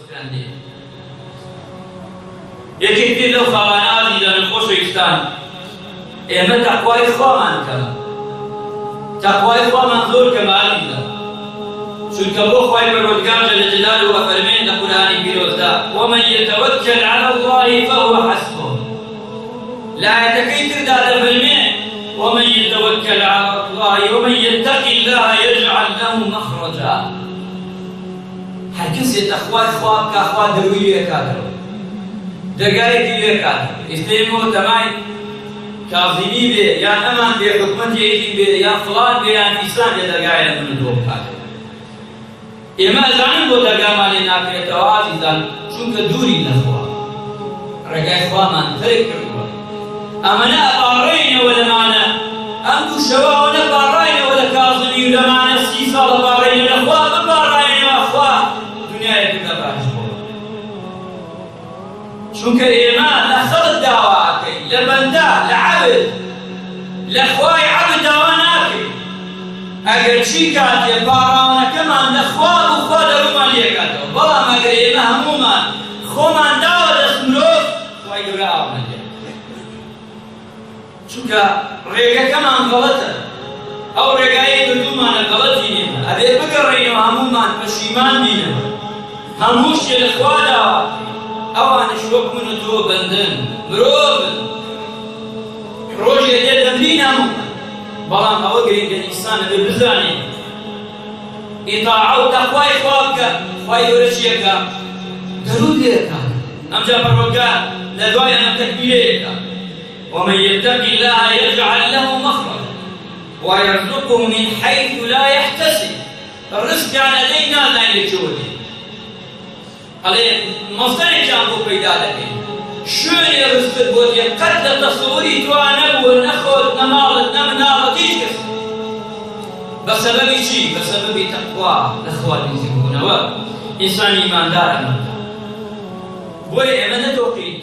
دۆستکراندێ یەکێک لەو خاوانە ئازیزانم خۆشەویستان ئێمە تەقوای خۆمان کەم تەقوای خۆمان زۆر کەمە ئازیزە چونکە بۆ خوای پەروەردگار جەل جەلالوهو ئەفەرمێن لە قورئانی پیرۆزدا ومن يتوكل على الله فهو حسبه لایەتەکەی تردا دەفەرمێن ومن يتوكل على الله ومن يتق الله يجعل له مخرجا هەر کەسێ تەقوای خوا بکا خوا دەروی لێ کاتەوە دەرگایەکی لێ کاتەوە ئێستا ئێمە تەمای کاظیمی بێ یان ئەمان بێ حکومەتێکی بێ یان فڵان بێ یان فیسان بێ دەرگایە لە من تۆ بکاتەوە ئێمە ئەزانین بۆ دەرگامان لێ ناکرێتەوە ئازیزان چونکە دووری لەخوا ڕێگای خوامان تەرک کردووە ئەمەنە ئەپاڕێنەوە لەمانە ئەم دوو شەوەوە نەپاڕاینەوە لە کاظمی و لەمانە 30 ساڵە پاڕێنە لەخوا بپاڕاینەوە خوا دنیایەکی نەباش بۆ چونکە ئێمە لە خەڵک داوا ئەکەین لە بەندە لە عەبد لە خوای عەبد داوا ناکەین ئەگەر چی کاتێ پاڕاوانەکەمان لە خوا بوو خوا دەرومان لێ کاتەوە بەڵام ئەگەر ئێمە هەموومان خۆمان داوە دەست مرۆڤ خوای گەورە ئاومان لێ چونکە ڕێگەکەمان غەڵەتە ئەو ڕێگایەی کردومانە غەڵەتی نییە ئەبێ بگەڕێینەوە هەموومان پەشیمان بینەوە هەموو شتێ لە خوا داوا ئەوانش وەک من و تۆ بەندن مرۆڤن ڕۆژێ دێ دەمرین هەموومان بەڵام ئەوە گرنگە ئینسانە بێ بزانێت ئیطاعە و تەقوای خوا بکە خوای گەورە چیەکە دەرود لێەکە ئەمجا پەروەردگار لە دوای ئەم تەکبیرەیەکە ومن يتق الله يجعل له مخرجا ويرزقه من حيث لا يحتسب الرزق يعني لدينا لا يجوده عليه مصدر جان بو پیدا دەکەین شوێنی ڕزقت بۆ دێ قەت لە تەسەووری توا نەبووە نەخۆت نەماڵت نەمناڵت هیچ کەس بەسەبەبی چی؟ بەسەبەبی تەقوا لەخوا نزیکبوونەوە ئینسانی ئیماندار ئەمەندە بۆیە ئێمە نەتۆقین